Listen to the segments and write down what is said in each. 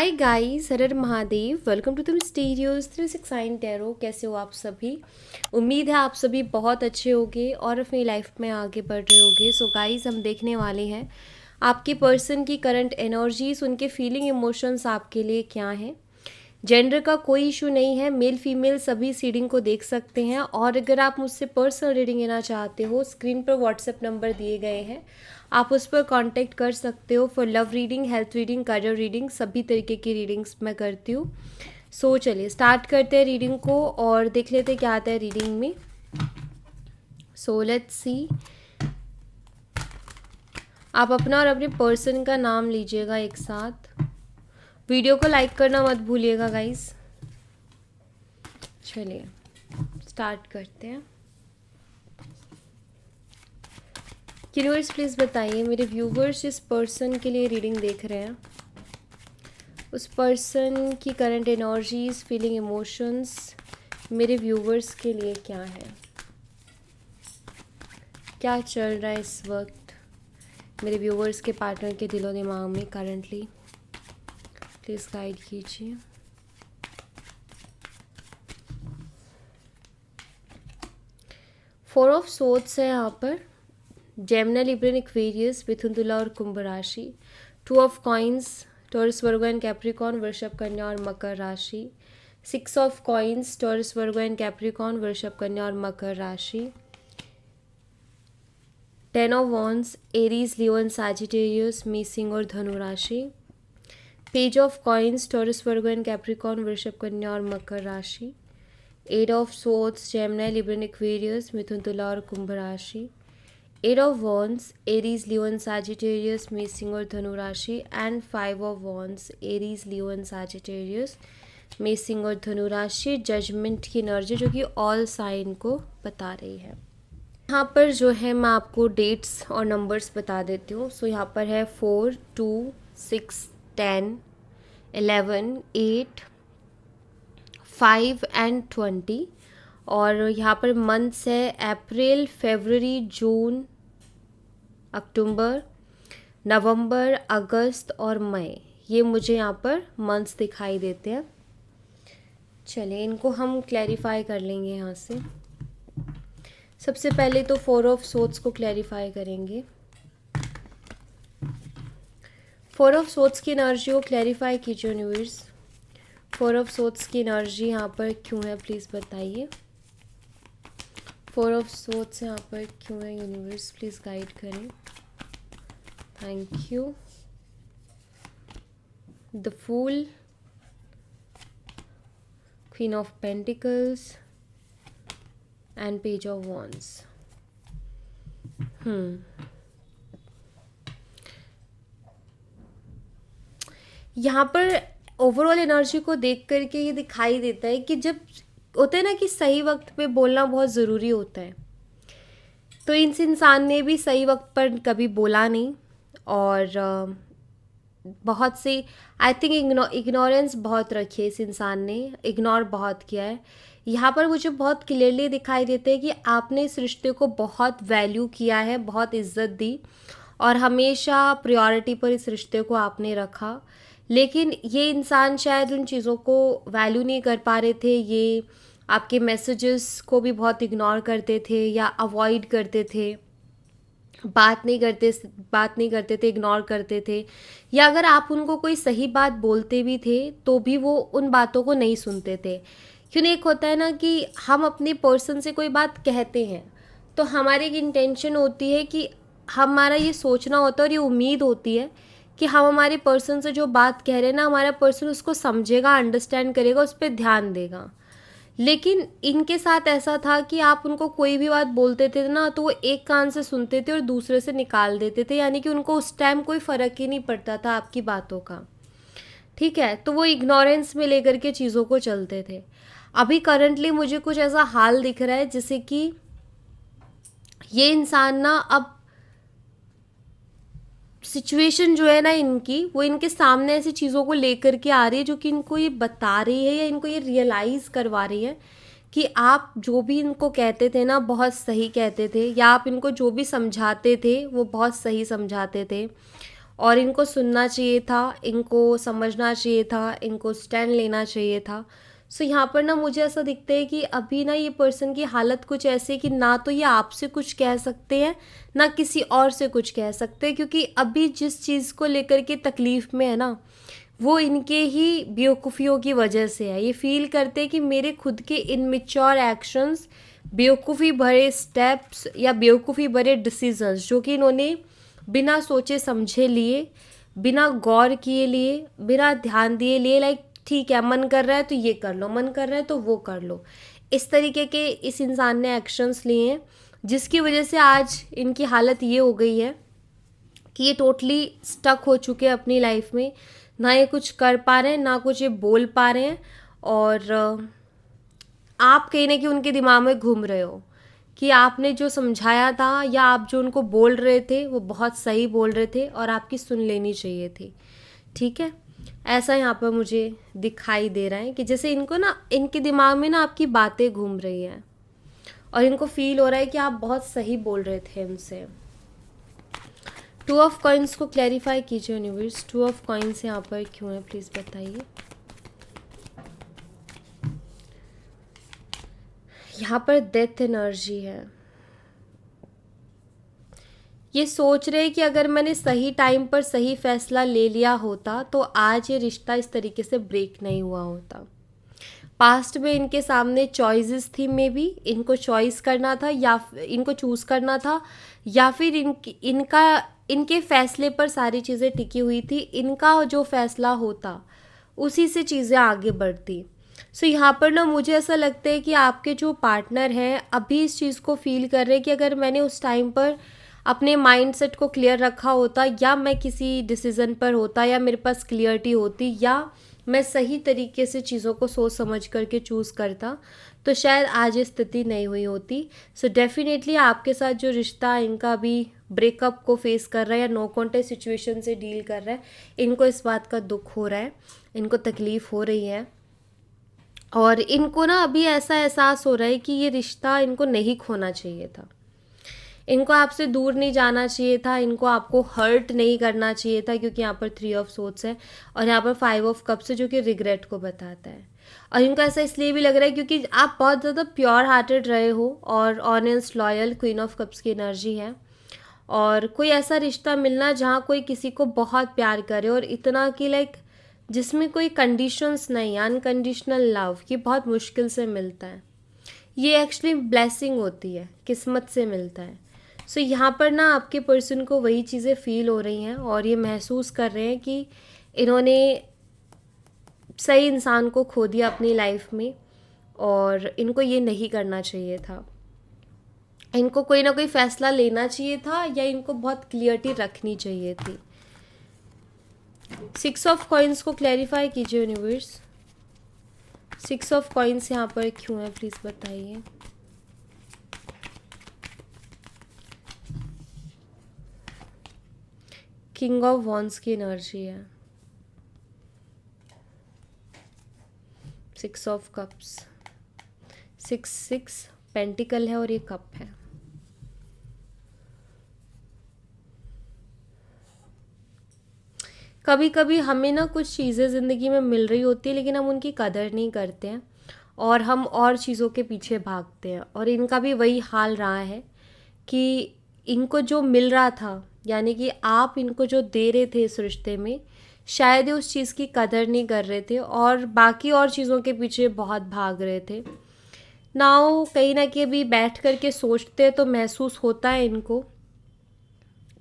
हाय guys, हर हर Mahadev. Welcome to तुम स्टीरियोज 369 टैरो। कैसे हो आप सभी? उम्मीद है आप सभी बहुत अच्छे होगे और अपनी लाइफ में आगे बढ़ रहे होगे। सो गाइस, हम देखने वाले हैं आपके पर्सन की करंट एनर्जीज, उनके फीलिंग इमोशंस आपके लिए क्या हैं। जेंडर का कोई इशू नहीं है, मेल फीमेल सभी रीडिंग को देख सकते हैं। और अगर आप मुझसे पर्सनल रीडिंग लेना चाहते हो, स्क्रीन पर व्हाट्सएप नंबर दिए गए हैं, आप उस पर कांटेक्ट कर सकते हो for love reading, health reading, career reading, सभी तरीके की रीडिंग्स मैं करती हूँ। सो चलिए स्टार्ट करते हैं रीडिंग को और देख लेते हैं क्या आता है रीडिंग में। So let's see. आप अपना और अपने पर्सन का नाम लीजिएगा एक साथ। वीडियो को लाइक करना मत भूलिएगा गाइस। चलिए स्टार्ट करते हैं। यूनिवर्स प्लीज़ बताइए, मेरे व्यूवर्स जिस पर्सन के लिए रीडिंग देख रहे हैं, उस पर्सन की करंट एनर्जीज, फीलिंग, इमोशंस मेरे व्यूवर्स के लिए क्या है, क्या चल रहा है इस वक्त मेरे व्यूवर्स के पार्टनर के दिलो दिमाग में करंटली। प्लीज़ गाइड कीजिए। फोर ऑफ सोर्ड्स है यहाँ पर। जेमिनी, लिब्रा, एक्वेरियस, मिथुन, तुला और कुंभ राशि। Two of coins, Taurus, Virgo and Capricorn, वृषभ, कन्या और मकर राशि। Six of coins, Taurus, Virgo and Capricorn, वृषभ, कन्या और मकर राशि। Ten of wands, Aries, Leo and Sagittarius, मेष और धनु राशि। Page of coins, Taurus, Virgo and Capricorn, वृषभ, कन्या और मकर राशि। Eight of swords, Gemini, Libra, Aquarius, मिथुन, तुला और कुंभ राशि। Eight of wands, Aries, Leo and Sagittarius, मेष और धनु राशि। And five of wands, Aries, Leo and Sagittarius, मेष और धनु राशि। जजमेंट की एनर्जी जो कि ऑल साइन को बता रही है। यहाँ पर जो है मैं आपको डेट्स और नंबर्स बता देती हूँ। सो यहाँ पर है 4, 2, 6, 10, 11, 8, 5 एंड 20। और यहाँ पर मंथ्स है अप्रैल, फरवरी, जून, अक्टूबर, नवंबर, अगस्त और मई। ये मुझे यहाँ पर मंथ्स दिखाई देते हैं। चलिए इनको हम क्लैरिफाई कर लेंगे यहाँ से। सबसे पहले तो फोर ऑफ सोर्ड्स को क्लैरिफाई करेंगे। फोर ऑफ सोर्ड्स की एनर्जी को क्लैरिफाई कीजिए यूनिवर्स। फोर ऑफ सोर्ड्स की एनर्जी यहाँ पर क्यों है, प्लीज़ बताइए। फोर ऑफ सोर्ड्स यहाँ पर क्यों है यूनिवर्स, प्लीज़ गाइड करें। Thank you. The fool, queen of pentacles and page of wands. यहाँ पर ओवरऑल एनर्जी को देख करके ये दिखाई देता है कि जब होता है ना कि सही वक्त पे बोलना बहुत ज़रूरी होता है, तो इस इंसान ने भी सही वक्त पर कभी बोला नहीं और बहुत सी आई थिंक इग्नोरेंस बहुत रखी है इस इंसान ने, इग्नोर बहुत किया है। यहाँ पर मुझे बहुत क्लियरली दिखाई देता है कि आपने इस रिश्ते को बहुत वैल्यू किया है, बहुत इज्जत दी और हमेशा प्रायोरिटी पर इस रिश्ते को आपने रखा। लेकिन ये इंसान शायद उन चीज़ों को वैल्यू नहीं कर पा रहे थे। ये आपके मैसेजेस को भी बहुत इग्नोर करते थे या अवॉइड करते थे, बात नहीं करते थे, इग्नोर करते थे। या अगर आप उनको कोई सही बात बोलते भी थे तो भी वो उन बातों को नहीं सुनते थे। क्यों, एक होता है ना कि हम अपने पर्सन से कोई बात कहते हैं तो हमारी एक इंटेंशन होती है कि हमारा ये सोचना होता है और ये उम्मीद होती है कि हम हमारे पर्सन से जो बात कह रहे हैं ना, हमारा पर्सन उसको समझेगा, अंडरस्टैंड करेगा, उस पर ध्यान देगा। लेकिन इनके साथ ऐसा था कि आप उनको कोई भी बात बोलते थे ना तो वो एक कान से सुनते थे और दूसरे से निकाल देते थे, यानी कि उनको उस टाइम कोई फ़र्क ही नहीं पड़ता था आपकी बातों का। ठीक है, तो वो इग्नोरेंस में लेकर के चीज़ों को चलते थे। अभी करंटली मुझे कुछ ऐसा हाल दिख रहा है जैसे कि ये इंसान ना अब सिचुएशन जो है ना इनकी, वो इनके सामने ऐसी चीज़ों को लेकर के आ रही है जो कि इनको ये बता रही है या इनको ये रियलाइज़ करवा रही है कि आप जो भी इनको कहते थे ना बहुत सही कहते थे, या आप इनको जो भी समझाते थे वो बहुत सही समझाते थे। और इनको सुनना चाहिए था, इनको समझना चाहिए था, इनको स्टैंड लेना चाहिए था। सो यहाँ पर ना मुझे ऐसा दिखता है कि अभी ना ये पर्सन की हालत कुछ ऐसी है कि ना तो ये आपसे कुछ कह सकते हैं, ना किसी और से कुछ कह सकते हैं, क्योंकि अभी जिस चीज़ को लेकर के तकलीफ़ में है ना, वो इनके ही बेवकूफ़ियों की वजह से है। ये फील करते हैं कि मेरे खुद के इनमेच्योर एक्शंस, बेवकूफ़ी भरे स्टेप्स या बेवकूफ़ी भरे डिसीजंस जो कि इन्होंने बिना सोचे समझे लिए, बिना गौर किए लिए, बिना ध्यान दिए लिए, लाइक ठीक है मन कर रहा है तो ये कर लो, मन कर रहा है तो वो कर लो, इस तरीके के इस इंसान ने एक्शंस लिए हैं, जिसकी वजह से आज इनकी हालत ये हो गई है कि ये टोटली स्टक हो चुके हैं अपनी लाइफ में। ना ये कुछ कर पा रहे हैं, ना कुछ ये बोल पा रहे हैं, और आप कहीं ना कहीं उनके दिमाग में घूम रहे हो कि आपने जो समझाया था या आप जो उनको बोल रहे थे वो बहुत सही बोल रहे थे और आपकी सुन लेनी चाहिए थी। ठीक है, ऐसा यहाँ पर मुझे दिखाई दे रहा है कि जैसे इनको ना, इनके दिमाग में ना आपकी बातें घूम रही हैं और इनको फील हो रहा है कि आप बहुत सही बोल रहे थे उनसे। टू ऑफ कॉइन्स को क्लैरिफाई कीजिए यूनिवर्स, टू ऑफ कॉइन्स यहाँ पर क्यों है प्लीज़ बताइए। यहाँ पर डेथ एनर्जी है। ये सोच रहे कि अगर मैंने सही टाइम पर सही फैसला ले लिया होता तो आज ये रिश्ता इस तरीके से ब्रेक नहीं हुआ होता। पास्ट में इनके सामने चॉइसेस थी, मे बी इनको चॉइस करना था या इनको चूज़ करना था, या फिर इनके फैसले पर सारी चीज़ें टिकी हुई थी। इनका जो फैसला होता उसी से चीज़ें आगे बढ़ती। सो यहाँ पर ना मुझे ऐसा लगता है कि आपके जो पार्टनर हैं अभी इस चीज़ को फील कर रहे हैं कि अगर मैंने उस टाइम पर अपने माइंडसेट को क्लियर रखा होता, या मैं किसी डिसीज़न पर होता, या मेरे पास क्लियरिटी होती, या मैं सही तरीके से चीज़ों को सोच समझ करके चूज़ करता, तो शायद आज ये स्थिति नहीं हुई होती। सो डेफिनेटली आपके साथ जो रिश्ता इनका अभी ब्रेकअप को फेस कर रहा है या नो कॉन्टेक्ट सिचुएशन से डील कर रहा है, इनको इस बात का दुख हो रहा है, इनको तकलीफ़ हो रही है, और इनको ना अभी ऐसा एहसास हो रहा है कि ये रिश्ता इनको नहीं खोना चाहिए था, इनको आपसे दूर नहीं जाना चाहिए था, इनको आपको हर्ट नहीं करना चाहिए था, क्योंकि यहाँ पर 3 ऑफ सोर्ड्स है और यहाँ पर 5 ऑफ कप्स है जो कि रिग्रेट को बताता है। और इनको ऐसा इसलिए भी लग रहा है क्योंकि आप बहुत ज़्यादा प्योर हार्टेड रहे हो और honest loyal, queen of cups की एनर्जी है, और कोई ऐसा रिश्ता मिलना जहाँ कोई किसी को बहुत प्यार करे और इतना कि लाइक जिसमें कोई कंडीशंस नहीं, अनकंडीशनल लव, ये बहुत मुश्किल से मिलता है। ये एक्चुअली ब्लेसिंग होती है, किस्मत से मिलता है। सो यहाँ पर ना आपके पर्सन को वही चीज़ें फील हो रही हैं और ये महसूस कर रहे हैं कि इन्होंने सही इंसान को खो दिया अपनी लाइफ में और इनको ये नहीं करना चाहिए था। इनको कोई ना कोई फैसला लेना चाहिए था या इनको बहुत क्लियरिटी रखनी चाहिए थी। 6 ऑफ कॉइन्स को क्लैरिफाई कीजिए यूनिवर्स, 6 ऑफ कॉइन्स यहाँ पर क्यों है प्लीज़ बताइए। किंग ऑफ वॉन्ड्स की एनर्जी है, 6 ऑफ कप्स, 6 पेंटिकल है और ये कप है। कभी कभी हमें ना कुछ चीज़ें ज़िंदगी में मिल रही होती है लेकिन हम उनकी कदर नहीं करते हैं और हम और चीज़ों के पीछे भागते हैं, और इनका भी वही हाल रहा है कि इनको जो मिल रहा था, यानी कि आप इनको जो दे रहे थे इस रिश्ते में, शायद ये उस चीज़ की कदर नहीं कर रहे थे और बाकी और चीज़ों के पीछे बहुत भाग रहे थे। नाउ कहीं ना कहीं अभी बैठ कर के सोचते हैं तो महसूस होता है इनको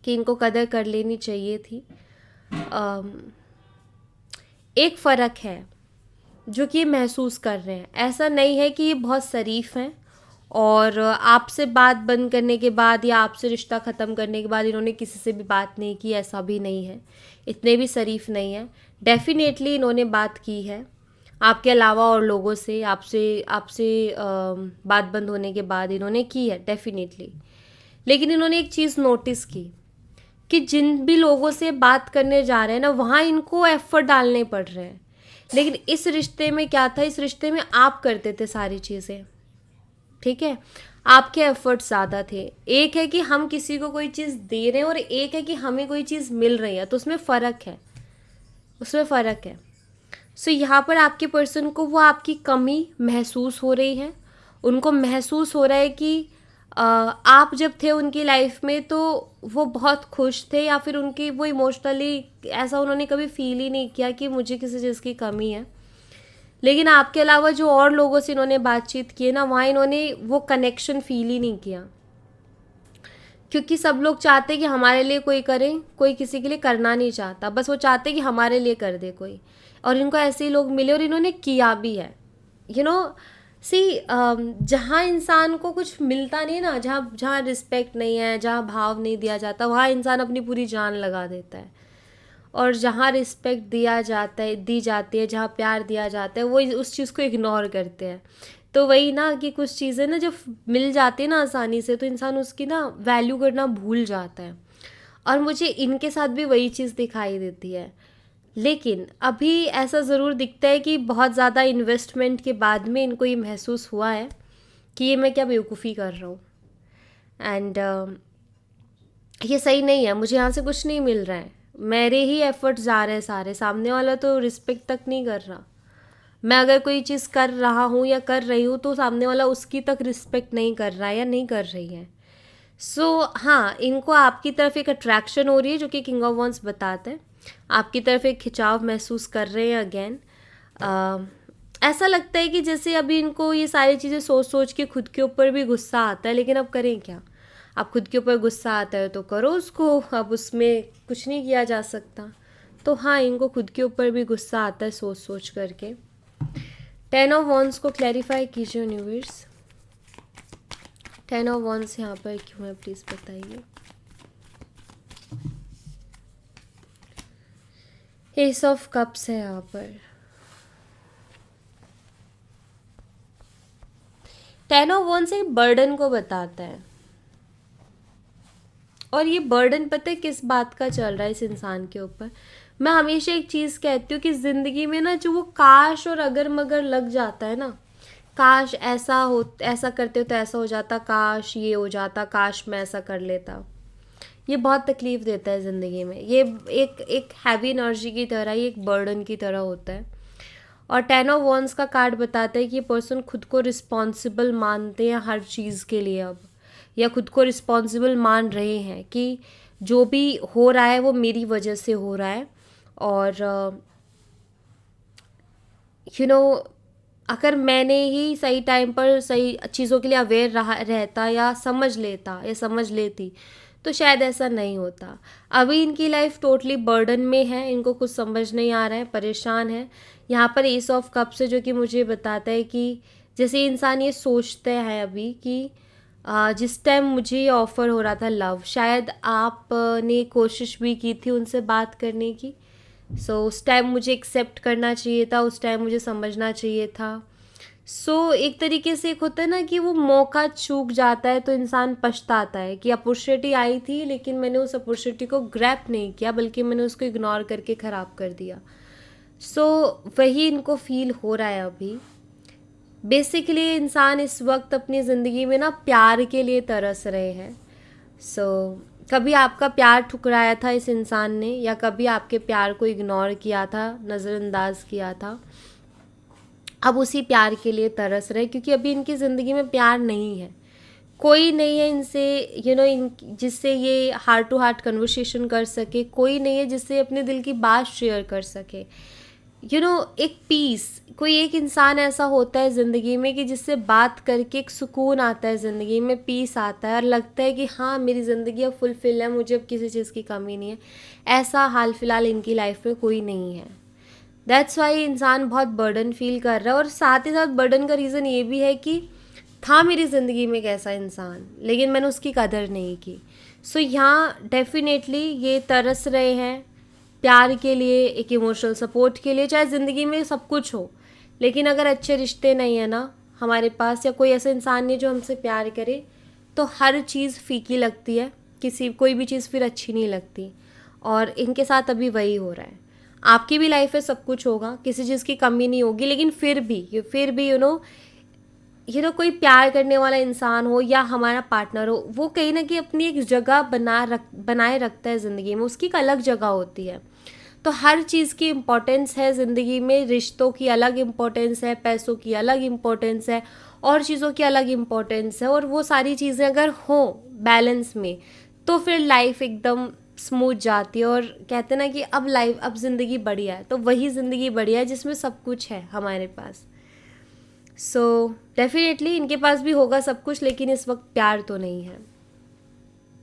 कि इनको कदर कर लेनी चाहिए थी। एक फ़र्क है जो कि ये महसूस कर रहे हैं, ऐसा नहीं है कि ये बहुत शरीफ हैं और आपसे बात बंद करने के बाद या आपसे रिश्ता ख़त्म करने के बाद इन्होंने किसी से भी बात नहीं की, ऐसा भी नहीं है, इतने भी शरीफ नहीं है। डेफिनेटली इन्होंने बात की है आपके अलावा और लोगों से, आपसे बात बंद होने के बाद इन्होंने की है डेफिनेटली। लेकिन इन्होंने एक चीज़ नोटिस की कि जिन भी लोगों से बात करने जा रहे हैं ना, वहाँ इनको एफर्ट डालने पड़ रहे हैं, लेकिन इस रिश्ते में क्या था, इस रिश्ते में आप करते थे सारी चीज़ें, ठीक है, आपके एफर्ट्स ज़्यादा थे। एक है कि हम किसी को कोई चीज़ दे रहे हैं और एक है कि हमें कोई चीज़ मिल रही है, तो उसमें फ़र्क है, उसमें फ़र्क है। सो यहाँ पर आपके पर्सन को वो आपकी कमी महसूस हो रही है, उनको महसूस हो रहा है कि आप जब थे उनकी लाइफ में तो वो बहुत खुश थे, या फिर उनकी वो इमोशनली ऐसा उन्होंने कभी फील ही नहीं किया कि मुझे किसी चीज़ की कमी है। लेकिन आपके अलावा जो और लोगों से इन्होंने बातचीत की है ना, वहाँ इन्होंने वो कनेक्शन फील ही नहीं किया, क्योंकि सब लोग चाहते कि हमारे लिए कोई करे, कोई किसी के लिए करना नहीं चाहता, बस वो चाहते कि हमारे लिए कर दे कोई। और इनको ऐसे ही लोग मिले और इन्होंने किया भी है। यू नो सी, जहाँ इंसान को कुछ मिलता नहीं ना, जहाँ जहाँ रिस्पेक्ट नहीं है, जहाँ भाव नहीं दिया जाता, वहाँ इंसान अपनी पूरी जान लगा देता है। और जहाँ रिस्पेक्ट दिया जाता है, दी जाती है, जहाँ प्यार दिया जाता है, वो उस चीज़ को इग्नोर करते हैं। तो वही ना कि कुछ चीज़ें ना जब मिल जाती है ना आसानी से, तो इंसान उसकी ना वैल्यू करना भूल जाता है। और मुझे इनके साथ भी वही चीज़ दिखाई देती है। लेकिन अभी ऐसा ज़रूर दिखता है कि बहुत ज़्यादा इन्वेस्टमेंट के बाद में इनको ये महसूस हुआ है कि ये मैं क्या बेवकूफ़ी कर रहा हूँ, एंड ये सही नहीं है, मुझे यहाँ से कुछ नहीं मिल रहा है, मेरे ही एफर्ट्स जा रहे हैं सारे, सामने वाला तो रिस्पेक्ट तक नहीं कर रहा। मैं अगर कोई चीज़ कर रहा हूँ या कर रही हूँ तो सामने वाला उसकी तक रिस्पेक्ट नहीं कर रहा है या नहीं कर रही है। सो हाँ, इनको आपकी तरफ एक अट्रैक्शन हो रही है, जो कि किंग ऑफ वॉन्ड्स बताते हैं। आपकी तरफ एक खिंचाव महसूस कर रहे हैं अगेन। ऐसा लगता है कि जैसे अभी इनको ये सारी चीज़ें सोच सोच के खुद के ऊपर भी गुस्सा आता है, लेकिन अब करें क्या। अब खुद के ऊपर गुस्सा आता है तो करो उसको, अब उसमें कुछ नहीं किया जा सकता। तो हाँ, इनको खुद के ऊपर भी गुस्सा आता है सोच सोच करके। 10 ऑफ वॉन्ड्स को क्लैरिफाई कीजिए यूनिवर्स। 10 ऑफ वॉन्ड्स यहाँ पर क्यों है, प्लीज़ बताइए। एस ऑफ कप्स है यहाँ पर। 10 ऑफ वॉन्ड्स एक बर्डन को बताता है, और ये बर्डन पता है किस बात का चल रहा है इस इंसान के ऊपर। मैं हमेशा एक चीज़ कहती हूँ कि ज़िंदगी में ना जो वो काश और अगर मगर लग जाता है ना, काश ऐसा हो, ऐसा करते हो तो ऐसा हो जाता, काश ये हो जाता, काश मैं ऐसा कर लेता, ये बहुत तकलीफ़ देता है ज़िंदगी में। ये एक हैवी एनर्जी की तरह, ये एक बर्डन की तरह होता है। और 10 ऑफ वॉन्ड्स का कार्ड बताता है कि ये पर्सन खुद को रिस्पॉन्सिबल मानते हैं हर चीज़ के लिए अब, या खुद को रिस्पॉन्सिबल मान रहे हैं कि जो भी हो रहा है वो मेरी वजह से हो रहा है। और अगर मैंने ही सही टाइम पर सही चीज़ों के लिए अवेयर रहता या समझ लेती तो शायद ऐसा नहीं होता। अभी इनकी लाइफ टोटली बर्डन में है, इनको कुछ समझ नहीं आ रहा है, परेशान है। यहाँ पर एस ऑफ कप से जो कि मुझे बताता है कि जैसे इंसान ये सोचते हैं अभी कि जिस टाइम मुझे ये ऑफ़र हो रहा था लव, शायद आपने कोशिश भी की थी उनसे बात करने की। उस टाइम मुझे एक्सेप्ट करना चाहिए था, उस टाइम मुझे समझना चाहिए था। एक तरीके से एक होता है ना कि वो मौका चूक जाता है तो इंसान पछताता है कि अपॉर्चुनिटी आई थी लेकिन मैंने उस अपॉर्चुनिटी को ग्रैब नहीं किया, बल्कि मैंने उसको इग्नोर करके ख़राब कर दिया। वही इनको फील हो रहा है अभी। बेसिकली इंसान इस वक्त अपनी ज़िंदगी में ना प्यार के लिए तरस रहे हैं। कभी आपका प्यार ठुकराया था इस इंसान ने, या कभी आपके प्यार को इग्नोर किया था, नज़रअंदाज किया था। अब उसी प्यार के लिए तरस रहे, क्योंकि अभी इनकी ज़िंदगी में प्यार नहीं है, कोई नहीं है इनसे जिससे ये हार्ट टू हार्ट कन्वर्सेशन कर सके, कोई नहीं है जिससे अपने दिल की बात शेयर कर सके। एक पीस, कोई एक इंसान ऐसा होता है ज़िंदगी में कि जिससे बात करके एक सुकून आता है, ज़िंदगी में पीस आता है और लगता है कि हाँ मेरी ज़िंदगी अब फुलफिल है, मुझे अब किसी चीज़ की कमी नहीं है। ऐसा हाल फिलहाल इनकी लाइफ में कोई नहीं है। दैट्स वाई इंसान बहुत बर्डन फील कर रहा है। और साथ ही साथ बर्डन का रीज़न ये भी है कि था मेरी ज़िंदगी में एक ऐसा इंसान, लेकिन मैंने उसकी कदर नहीं की। यहाँ डेफिनेटली ये तरस रहे हैं प्यार के लिए, एक इमोशनल सपोर्ट के लिए। चाहे ज़िंदगी में सब कुछ हो, लेकिन अगर अच्छे रिश्ते नहीं है ना हमारे पास, या कोई ऐसा इंसान नहीं जो हमसे प्यार करे, तो हर चीज़ फीकी लगती है, कोई भी चीज़ फिर अच्छी नहीं लगती। और इनके साथ अभी वही हो रहा है। आपकी भी लाइफ में सब कुछ होगा, किसी चीज़ की कमी नहीं होगी, लेकिन फिर भी कोई प्यार करने वाला इंसान हो या हमारा पार्टनर हो, वो कहीं ना कहीं अपनी एक जगह बनाए रखता है ज़िंदगी में, उसकी एक अलग जगह होती है। तो हर चीज़ की इम्पोर्टेंस है ज़िंदगी में, रिश्तों की अलग इम्पोर्टेंस है, पैसों की अलग इम्पोर्टेंस है, और चीज़ों की अलग इम्पोर्टेंस है, और वो सारी चीज़ें अगर हों बैलेंस में तो फिर लाइफ एकदम स्मूथ जाती है। और कहते हैं ना कि अब ज़िंदगी बढ़िया है, तो वही ज़िंदगी बढ़िया है जिसमें सब कुछ है हमारे पास। सो डेफिनेटली इनके पास भी होगा सब कुछ, लेकिन इस वक्त प्यार तो नहीं है।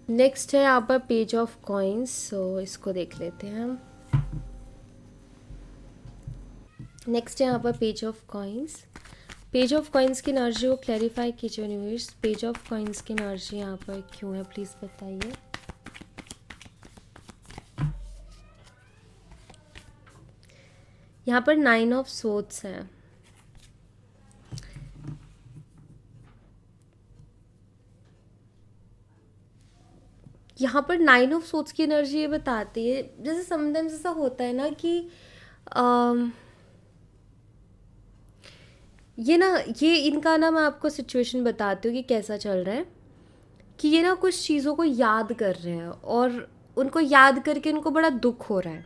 नेक्स्ट है यहाँ पर पेज ऑफ कॉइन्स, सो इसको देख लेते हैं हम। नेक्स्ट है यहाँ पर page of coins. Page of coins की एनर्जी को क्लैरिफाई कीजिए यूनिवर्स, पेज ऑफ कॉइन्स की एनर्जी यहाँ पर क्यों है, प्लीज़ बताइए। यहाँ पर 9 ऑफ सोर्ड्स है। यहाँ पर 9 ऑफ सोर्ड्स की एनर्जी ये बताती है, जैसे समटाइम्स ऐसा होता है ना कि ये इनका ना, मैं आपको सिचुएशन बताती हूँ कि कैसा चल रहा है, कि ये ना कुछ चीज़ों को याद कर रहे हैं और उनको याद करके उनको बड़ा दुख हो रहा है,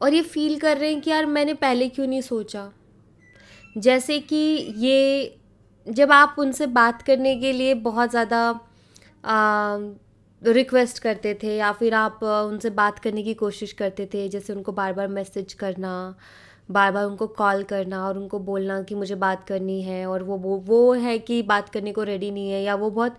और ये फील कर रहे हैं कि यार मैंने पहले क्यों नहीं सोचा। जैसे कि ये जब आप उनसे बात करने के लिए बहुत ज़्यादा रिक्वेस्ट करते थे, या फिर आप उनसे बात करने की कोशिश करते थे, जैसे उनको बार बार मैसेज करना, बार बार उनको कॉल करना और उनको बोलना कि मुझे बात करनी है, और वो है कि बात करने को रेडी नहीं है, या वो बहुत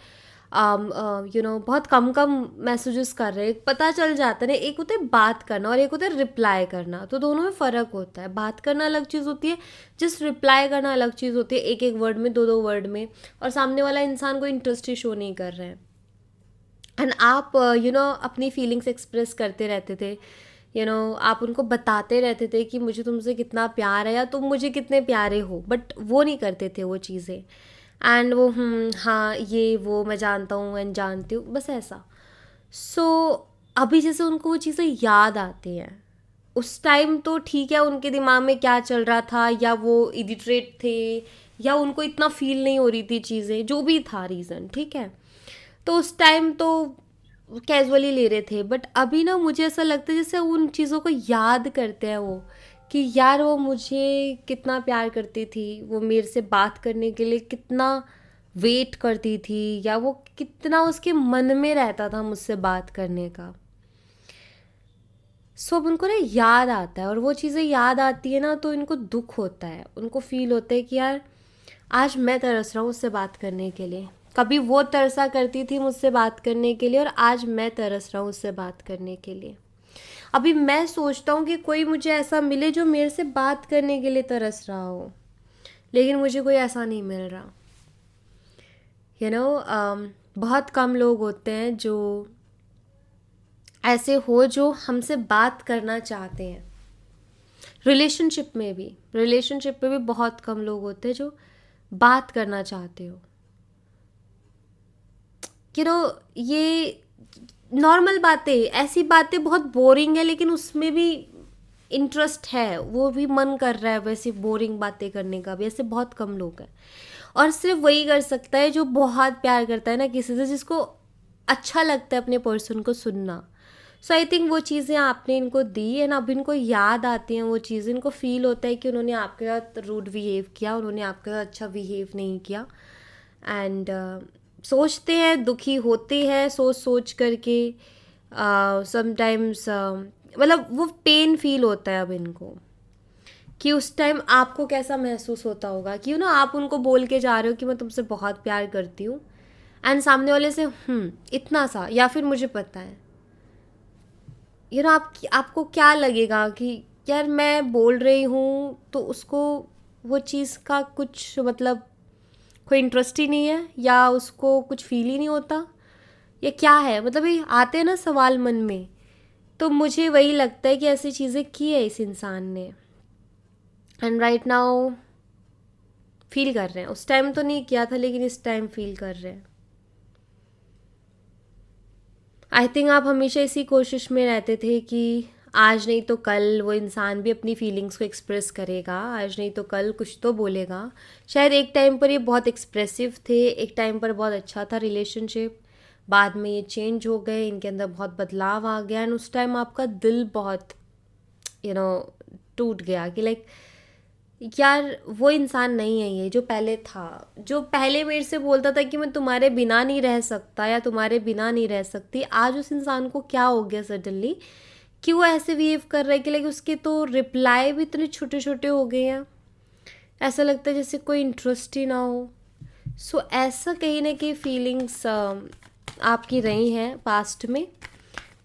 बहुत कम कम मैसेजेस कर रहे हैं। पता चल जाता है ना, एक होता है बात करना और एक होता है रिप्लाई करना, तो दोनों में फ़र्क होता है। बात करना अलग चीज़ होती है, जिस रिप्लाई करना अलग चीज़ होती है, एक एक वर्ड में, दो दो वर्ड में, और सामने वाला इंसान को इंटरेस्ट ही शो नहीं कर रहे हैं। एंड आप अपनी फीलिंग्स एक्सप्रेस करते रहते थे, आप उनको बताते रहते थे कि मुझे तुमसे कितना प्यार है या तुम मुझे कितने प्यारे हो, बट वो नहीं करते थे वो चीज़ें। एंड वो हाँ ये वो मैं जानता हूँ एंड जानती हूँ, बस ऐसा। सो अभी जैसे उनको वो चीज़ें याद आती हैं, उस टाइम तो ठीक है उनके दिमाग में क्या चल रहा था, या वो इरिटेट थे, या उनको इतना फील नहीं हो रही थी चीज़ें, जो भी था रीज़न, ठीक है, तो उस टाइम तो कैजुअली ले रहे थे। बट अभी ना मुझे ऐसा लगता है जैसे उन चीज़ों को याद करते हैं वो, कि यार वो मुझे कितना प्यार करती थी, वो मेरे से बात करने के लिए कितना वेट करती थी, या वो कितना उसके मन में रहता था मुझसे बात करने का। सो अब उनको ना याद आता है, और वो चीज़ें याद आती है ना तो इनको दुख होता है, उनको फील होता है कि यार आज मैं तरस रहा हूँ उससे बात करने के लिए। कभी वो तरसा करती थी मुझसे बात करने के लिए, और आज मैं तरस रहा हूँ उससे बात करने के लिए। अभी मैं सोचता हूँ कि कोई मुझे ऐसा मिले जो मेरे से बात करने के लिए तरस रहा हो, लेकिन मुझे कोई ऐसा नहीं मिल रहा। बहुत कम लोग होते हैं जो ऐसे हो जो हमसे बात करना चाहते हैं। रिलेशनशिप में भी बहुत कम लोग होते हैं जो बात करना चाहते हो। ये नॉर्मल बातें, ऐसी बातें बहुत बोरिंग है, लेकिन उसमें भी इंटरेस्ट है, वो भी मन कर रहा है वैसे बोरिंग बातें करने का भी। ऐसे बहुत कम लोग हैं, और सिर्फ वही कर सकता है जो बहुत प्यार करता है ना किसी से, जिसको अच्छा लगता है अपने पर्सन को सुनना। सो आई थिंक वो चीज़ें आपने इनको दी है ना, अब इनको याद आती हैं वो चीज़ें, इनको फील होता है कि उन्होंने आपके साथ रूड बिहेव किया, उन्होंने आपके साथ अच्छा बिहेव नहीं किया, एंड सोचते हैं, दुखी होते हैं सोच सोच करके। समटाइम्स मतलब वो पेन फील होता है अब इनको, कि उस टाइम आपको कैसा महसूस होता होगा कि आप उनको बोल के जा रहे हो कि मैं तुमसे बहुत प्यार करती हूँ, एंड सामने वाले से इतना सा, या फिर मुझे पता है, आपको क्या लगेगा कि यार मैं बोल रही हूँ तो उसको वो चीज़ का कुछ मतलब कोई इंटरेस्ट ही नहीं है, या उसको कुछ फील ही नहीं होता, या क्या है, मतलब ये आते हैं ना सवाल मन में। तो मुझे वही लगता है कि ऐसी चीज़ें की है इस इंसान ने, एंड राइट नाउ फील कर रहे हैं। उस टाइम तो नहीं किया था, लेकिन इस टाइम फील कर रहे हैं। आई थिंक आप हमेशा इसी कोशिश में रहते थे कि आज नहीं तो कल वो इंसान भी अपनी फीलिंग्स को एक्सप्रेस करेगा, आज नहीं तो कल कुछ तो बोलेगा। शायद एक टाइम पर ये बहुत एक्सप्रेसिव थे, एक टाइम पर बहुत अच्छा था रिलेशनशिप, बाद में ये चेंज हो गए, इनके अंदर बहुत बदलाव आ गया एंड उस टाइम आपका दिल बहुत यू नो टूट गया कि लाइक यार वो इंसान नहीं है ये जो पहले था, जो पहले मेरे से बोलता था कि मैं तुम्हारे बिना नहीं रह सकता या तुम्हारे बिना नहीं रह सकती, आज उस इंसान को क्या हो गया सडनली कि वो ऐसे बिहेव कर रहा है कि लाइक उसके तो रिप्लाई भी इतने छोटे छोटे हो गए हैं, ऐसा लगता है जैसे कोई इंटरेस्ट ही ना हो। सो ऐसा कहीं ना कहीं फीलिंग्स आपकी रही हैं पास्ट में,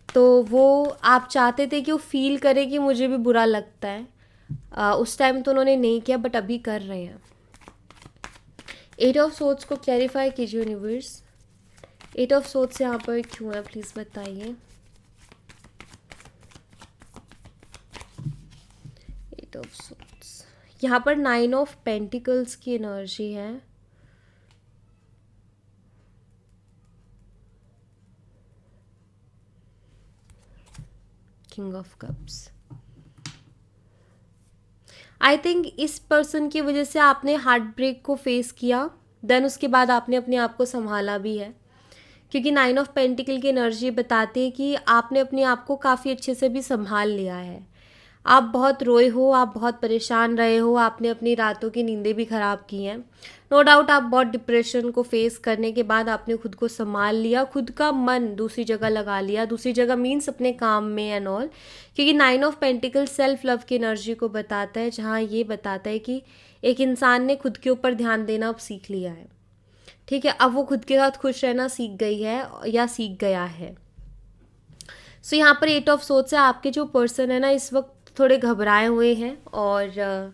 तो वो आप चाहते थे कि वो फील करे कि मुझे भी बुरा लगता है। उस टाइम तो उन्होंने नहीं किया बट अभी कर रहे हैं। 8 ऑफ सोर्ड्स को क्लैरिफाई कीजिए यूनिवर्स, 8 ऑफ सोर्ड्स यहाँ पर क्यों है प्लीज़ बताइए। 8 ऑफ सोर्ड्स यहाँ पर 9 ऑफ पेंटिकल्स की एनर्जी है। King of cups, I think इस पर्सन की वजह से आपने हार्ट ब्रेक को फेस किया, देन उसके बाद आपने अपने आप को संभाला भी है, क्योंकि 9 ऑफ पेंटिकल की एनर्जी बताती है कि आपने अपने आप को काफ़ी अच्छे से भी संभाल लिया है। आप बहुत रोए हो, आप बहुत परेशान रहे हो, आपने अपनी रातों की नींदें भी ख़राब की हैं। नो डाउट आप बहुत डिप्रेशन को फेस करने के बाद आपने खुद को संभाल लिया, खुद का मन दूसरी जगह लगा लिया, दूसरी जगह मीन्स अपने काम में एंड ऑल, क्योंकि 9 ऑफ पेंटिकल सेल्फ लव की एनर्जी को बताता है, जहाँ ये बताता है कि एक इंसान ने खुद के ऊपर ध्यान देना अब सीख लिया है। ठीक है, अब वो खुद के साथ खुश रहना सीख गई है या सीख गया है। सो यहाँ पर 8 ऑफ सोर्ड्स है, आपके जो पर्सन है ना इस वक्त थोड़े घबराए हुए हैं और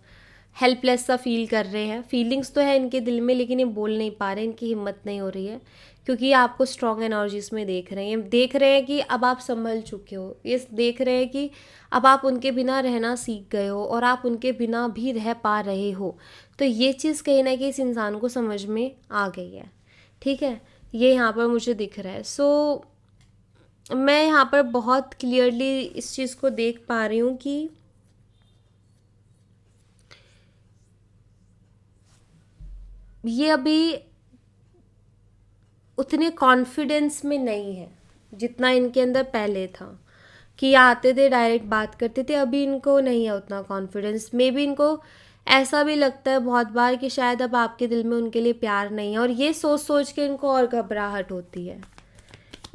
हेल्पलेस सा फील कर रहे हैं। फीलिंग्स तो है इनके दिल में लेकिन ये बोल नहीं पा रहे, इनकी हिम्मत नहीं हो रही है, क्योंकि ये आपको स्ट्रॉन्ग एनर्जीज में देख रहे हैं। देख रहे हैं कि अब आप संभल चुके हो, ये देख रहे हैं कि अब आप उनके बिना रहना सीख गए हो और आप उनके बिना भी रह पा रहे हो। तो ये चीज़ कहीं ना कहीं इस इंसान को समझ में आ गई है। ठीक है, ये यहाँ पर मुझे दिख रहा है। सो मैं यहाँ पर बहुत क्लियरली इस चीज़ को देख पा रही हूँ कि ये अभी उतने कॉन्फिडेंस में नहीं है जितना इनके अंदर पहले था, कि आते थे डायरेक्ट बात करते थे। अभी इनको नहीं है उतना कॉन्फिडेंस। मे बी इनको ऐसा भी लगता है बहुत बार कि शायद अब आपके दिल में उनके लिए प्यार नहीं है, और ये सोच सोच के इनको और घबराहट होती है।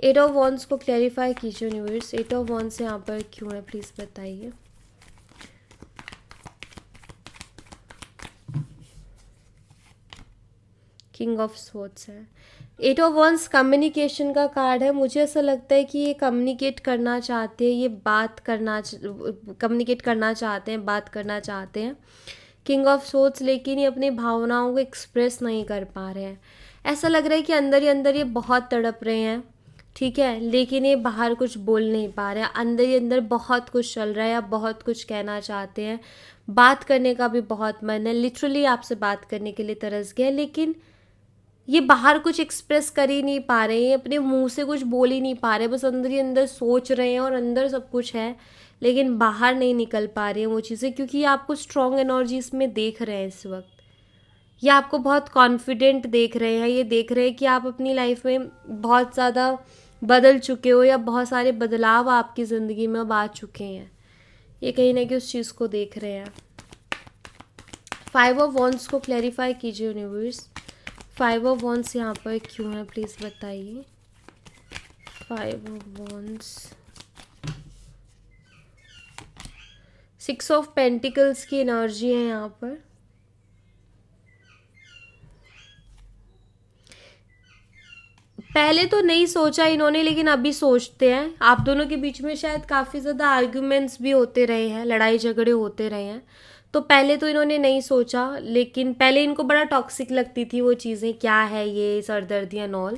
8 ऑफ वॉन्ड्स को क्लैरिफाई कीजिए यूनिवर्स, 8 ऑफ वॉन्ड्स यहाँ पर क्यों है प्लीज़ बताइए। किंग ऑफ स्वॉर्ड्स है। 8 ऑफ वॉन्ड्स कम्युनिकेशन का कार्ड है। मुझे ऐसा लगता है कि ये कम्युनिकेट करना चाहते हैं, ये कम्युनिकेट करना चाहते हैं, बात करना चाहते हैं। किंग ऑफ स्वॉर्ड्स, लेकिन ये अपनी भावनाओं को एक्सप्रेस नहीं कर पा रहे हैं। ऐसा लग रहा है कि अंदर ही अंदर ये बहुत तड़प रहे हैं, ठीक है, लेकिन ये बाहर कुछ बोल नहीं पा रहे हैं। अंदर ही अंदर बहुत कुछ चल रहा है, आप बहुत कुछ कहना चाहते हैं, बात करने का भी बहुत मन है, लिटरली आपसे बात करने के लिए तरस गया, लेकिन ये बाहर कुछ एक्सप्रेस कर ही नहीं पा रहे हैं, अपने मुंह से कुछ बोल ही नहीं पा रहे, बस अंदर ही अंदर सोच रहे हैं और अंदर सब कुछ है लेकिन बाहर नहीं निकल पा रही हैं वो चीज़ें, क्योंकि ये आपको स्ट्रॉन्ग एनर्जी इसमें देख रहे हैं इस वक्त। ये आपको बहुत कॉन्फिडेंट देख रहे हैं, ये देख रहे हैं कि आप अपनी लाइफ में बहुत ज़्यादा बदल चुके हो या बहुत सारे बदलाव आपकी ज़िंदगी में अब आ चुके हैं। ये कहीं ना कहीं उस चीज़ को देख रहे हैं। 5 ऑफ वॉन्ड्स को क्लैरिफाई कीजिए यूनिवर्स, 5 ऑफ वॉन्ड्स यहाँ पर क्यों है प्लीज़ बताइए। 5 ऑफ वॉन्ड्स, 6 ऑफ पेंटिकल्स की एनर्जी है यहाँ पर। पहले तो नहीं सोचा इन्होंने लेकिन अभी सोचते हैं। आप दोनों के बीच में शायद काफ़ी ज़्यादा आर्ग्यूमेंट्स भी होते रहे हैं, लड़ाई झगड़े होते रहे हैं, तो पहले तो इन्होंने नहीं सोचा, लेकिन पहले इनको बड़ा टॉक्सिक लगती थी वो चीज़ें, क्या है ये सरदर्दियाँ नॉल,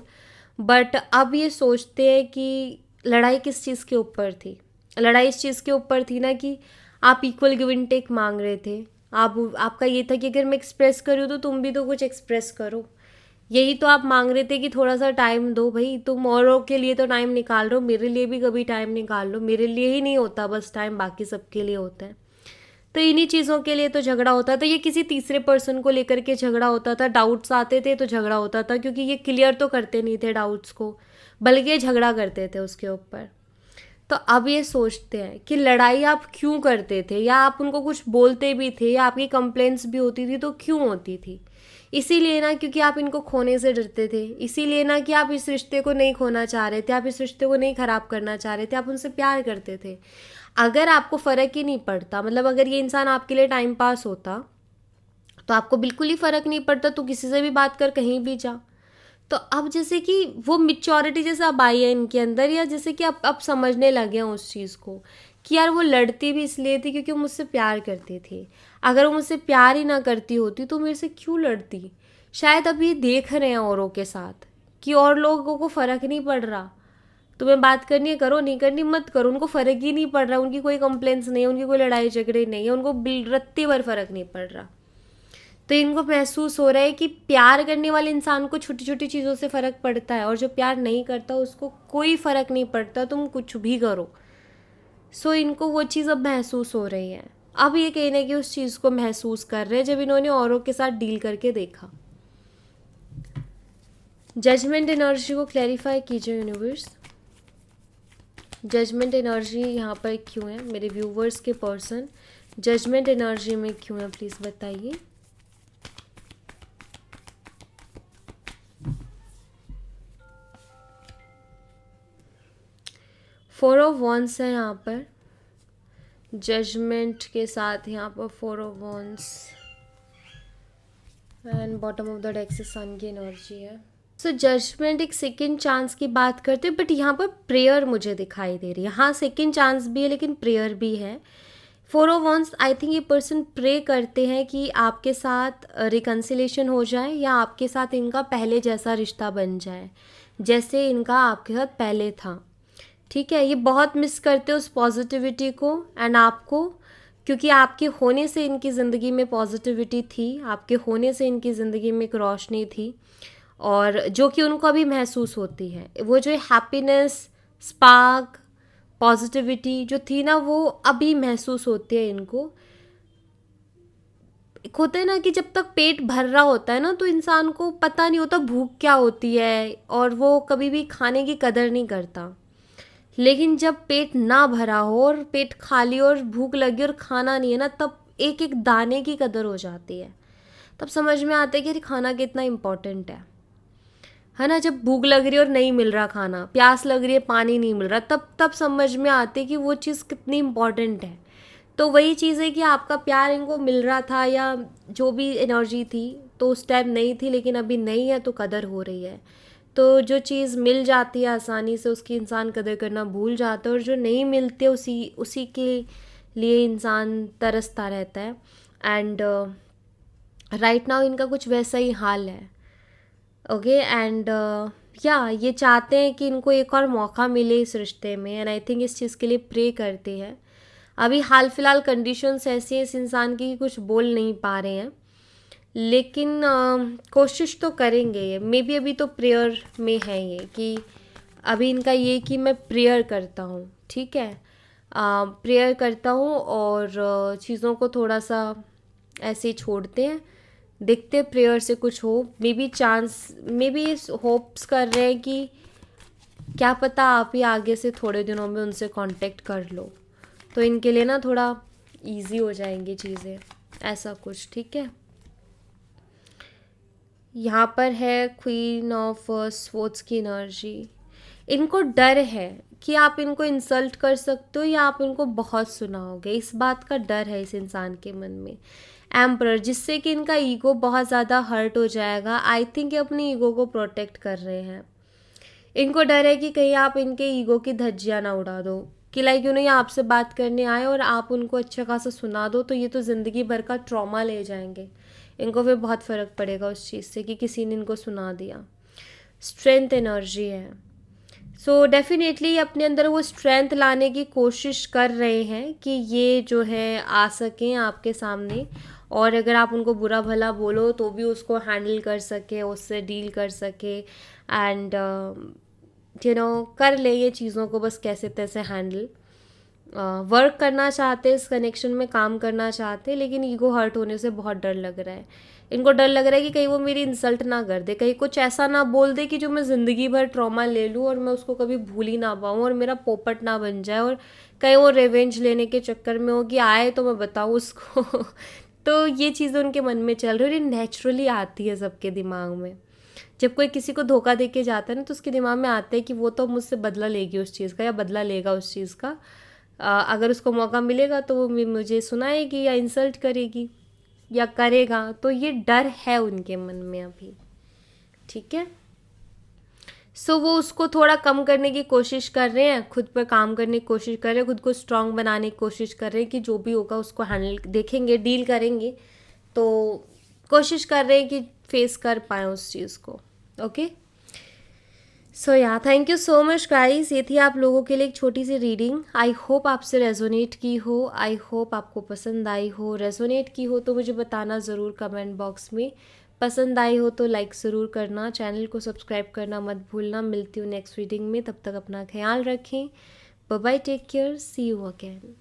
बट अब ये सोचते हैं कि लड़ाई किस चीज़ के ऊपर थी। लड़ाई इस चीज़ के ऊपर थी ना कि आप इक्वल गिव एंड टेक मांग रहे थे। आपका ये था कि अगर मैं एक्सप्रेस करूँ तो तुम भी तो कुछ एक्सप्रेस करो। यही तो आप मांग रहे थे कि थोड़ा सा टाइम दो भाई, तुम औरों के लिए तो टाइम निकाल रहे हो, मेरे लिए भी कभी टाइम निकाल लो। मेरे लिए ही नहीं होता बस टाइम, बाकी सबके लिए होता है। तो इन्हीं चीज़ों के लिए तो झगड़ा होता था। ये किसी तीसरे पर्सन को लेकर के झगड़ा होता था, डाउट्स आते थे तो झगड़ा होता था, क्योंकि ये क्लियर तो करते नहीं थे डाउट्स को, बल्कि ये झगड़ा करते थे उसके ऊपर। तो अब ये सोचते हैं कि लड़ाई आप क्यों करते थे, या आप उनको कुछ बोलते भी थे, या आपकी कंप्लेंट्स भी होती थी तो क्यों होती थी। इसीलिए ना क्योंकि आप इनको खोने से डरते थे, इसीलिए ना कि आप इस रिश्ते को नहीं खोना चाह रहे थे, आप इस रिश्ते को नहीं ख़राब करना चाह रहे थे, आप उनसे प्यार करते थे। अगर आपको फ़र्क ही नहीं पड़ता, मतलब अगर ये इंसान आपके लिए टाइम पास होता तो आपको बिल्कुल ही फ़र्क नहीं पड़ता, तो किसी से भी बात कर, कहीं भी जा। तो अब जैसे कि वो मिच्योरिटी जैसे अब आई है इनके अंदर, या जैसे कि अब समझने लगे हैं उस चीज़ को कि यार वो लड़ती भी इसलिए थी क्योंकि वो मुझसे प्यार करती थी। अगर वो मुझसे प्यार ही ना करती होती तो मेरे से क्यों लड़ती। शायद अब ये देख रहे हैं औरों के साथ कि और लोगों को फ़र्क नहीं पड़ रहा, तुम्हें बात करनी है करो, नहीं करनी मत करो, उनको फ़र्क ही नहीं पड़ रहा, उनकी कोई कंप्लेंट्स नहीं है, उनकी कोई लड़ाई झगड़े नहीं है, उनको रत्ती भर फ़र्क नहीं पड़ रहा। तो इनको महसूस हो रहा है कि प्यार करने वाले इंसान को छोटी छोटी चीज़ों से फ़र्क पड़ता है, और जो प्यार नहीं करता उसको कोई फ़र्क नहीं पड़ता, तुम कुछ भी करो। सो इनको वो चीज़ अब महसूस हो रही है। अब ये कहने की उस चीज़ को महसूस कर रहे हैं जब इन्होंने औरों के साथ डील करके देखा। जजमेंट एनर्जी को क्लैरिफाई कीजिए यूनिवर्स। जजमेंट एनर्जी यहाँ पर क्यों है, मेरे व्यूवर्स के पर्सन जजमेंट एनर्जी में क्यों है, प्लीज़ बताइए। फोर ऑफ वॉन्स है यहाँ पर जजमेंट के साथ, यहाँ पर four of wands and bottom of the deck से सन की एनर्जी है। सो जजमेंट एक सेकेंड चांस की बात करते हैं, बट यहाँ पर प्रेयर मुझे दिखाई दे रही है। हाँ सेकेंड चांस भी है लेकिन प्रेयर भी है। Four of wands, I think ये पर्सन प्रे करते हैं कि आपके साथ रिकन्सिलेशन हो जाए, या आपके साथ इनका पहले जैसा रिश्ता बन जाए जैसे इनका आपके साथ पहले था। ठीक है, ये बहुत मिस करते उस पॉजिटिविटी को एंड आपको, क्योंकि आपके होने से इनकी ज़िंदगी में पॉजिटिविटी थी, आपके होने से इनकी ज़िंदगी में एक रोशनी थी, और जो कि उनको अभी महसूस होती है। वो जो हैप्पीनेस, स्पार्क, पॉजिटिविटी जो थी ना, वो अभी महसूस होती है इनको। एक होता है ना कि जब तक पेट भर रहा होता है ना, तो इंसान को पता नहीं होता भूख क्या होती है, और वो कभी भी खाने की कदर नहीं करता। लेकिन जब पेट ना भरा हो और पेट खाली और भूख लगी और खाना नहीं है ना, तब एक एक दाने की कदर हो जाती है। तब समझ में आता है कि अरे खाना कितना इम्पोर्टेंट है ना। जब भूख लग रही है और नहीं मिल रहा खाना, प्यास लग रही है पानी नहीं मिल रहा, तब तब समझ में आती है कि वो चीज़ कितनी इम्पोर्टेंट है। तो वही चीज़ है कि आपका प्यार इनको मिल रहा था, या जो भी एनर्जी थी तो उस टाइम नहीं थी, लेकिन अभी नहीं है तो कदर हो रही है। तो जो चीज़ मिल जाती है आसानी से उसकी इंसान कदर करना भूल जाता है, और जो नहीं मिलते उसी उसी के लिए इंसान तरसता रहता है। एंड राइट नाउ इनका कुछ वैसा ही हाल है। ओके एंड या ये चाहते हैं कि इनको एक और मौका मिले इस रिश्ते में, एंड आई थिंक इस चीज़ के लिए प्रे करते हैं। अभी हाल फिलहाल कंडीशंस ऐसी हैं इस इंसान की कि कुछ बोल नहीं पा रहे हैं, लेकिन कोशिश तो करेंगे ये। मे बी अभी तो प्रेयर में है ये, कि अभी इनका ये कि मैं प्रेयर करता हूँ, ठीक है, प्रेयर करता हूँ, और चीज़ों को थोड़ा सा ऐसे ही छोड़ते हैं, देखते प्रेयर से कुछ हो। May be chance, may be hopes कर रहे हैं कि क्या पता आप ही आगे से थोड़े दिनों में उनसे कांटेक्ट कर लो, तो इनके लिए ना थोड़ा इजी हो जाएंगी चीज़ें, ऐसा कुछ। ठीक है, यहाँ पर है क्वीन ऑफ स्वॉर्ड्स की एनर्जी। इनको डर है कि आप इनको इंसल्ट कर सकते हो, या आप इनको बहुत सुनाओगे, इस बात का डर है इस इंसान के मन में। एम्परर, जिससे कि इनका ईगो बहुत ज़्यादा हर्ट हो जाएगा। आई थिंक ये अपनी ईगो को प्रोटेक्ट कर रहे हैं। इनको डर है कि कहीं आप इनके ईगो की धज्जियाँ ना उड़ा दो, कि लाइक यू नो ये आपसे बात करने आए और आप उनको अच्छा खासा सुना दो, तो ये तो ज़िंदगी भर का ट्रॉमा ले जाएंगे। इनको फिर बहुत फ़र्क पड़ेगा उस चीज़ से कि किसी ने इनको सुना दिया। स्ट्रेंथ एनर्जी है, सो डेफिनेटली अपने अंदर वो स्ट्रेंथ लाने की कोशिश कर रहे हैं कि ये जो है आ सकें आपके सामने, और अगर आप उनको बुरा भला बोलो तो भी उसको हैंडल कर सके, उससे डील कर सके, एंड कर ले ये चीज़ों को बस कैसे तैसे हैंडल। वर्क करना चाहते, इस कनेक्शन में काम करना चाहते, लेकिन ईगो हर्ट होने से बहुत डर लग रहा है। इनको डर लग रहा है कि कहीं वो मेरी इंसल्ट ना कर दे, कहीं कुछ ऐसा ना बोल दे कि जो मैं ज़िंदगी भर ट्रॉमा ले लूँ और मैं उसको कभी भूल ही ना पाऊँ और मेरा पोपट ना बन जाए, और कहीं वो रिवेंज लेने के चक्कर में हो कि आए तो मैं बताऊँ उसको तो ये चीज़ें उनके मन में चल रही है और ये नेचुरली आती है सबके दिमाग में। जब कोई किसी को धोखा दे के जाता है ना, तो उसके दिमाग में आता है कि वो तो मुझसे बदला लेगी उस चीज़ का, या बदला लेगा उस चीज़ का। अगर उसको मौका मिलेगा तो वो मुझे सुनाएगी या इंसल्ट करेगी या करेगा, तो ये डर है उनके मन में अभी। ठीक है, सो वो उसको थोड़ा कम करने की कोशिश कर रहे हैं, खुद पर काम करने की कोशिश कर रहे हैं, खुद को स्ट्रांग बनाने की कोशिश कर रहे हैं कि जो भी होगा उसको हैंडल देखेंगे, डील करेंगे। तो कोशिश कर रहे हैं कि फेस कर पाएँ उस चीज़ को। ओके, सो या thank you so much guys, ये थी आप लोगों के लिए एक छोटी सी रीडिंग। आई होप आपसे रेजोनेट की हो, आई होप आपको पसंद आई हो। रेजोनेट की हो तो मुझे बताना ज़रूर कमेंट बॉक्स में। पसंद आई हो तो लाइक ज़रूर करना, चैनल को सब्सक्राइब करना मत भूलना। मिलती हूँ नेक्स्ट रीडिंग में, तब तक अपना ख्याल रखें। Bye bye, take care, see you again.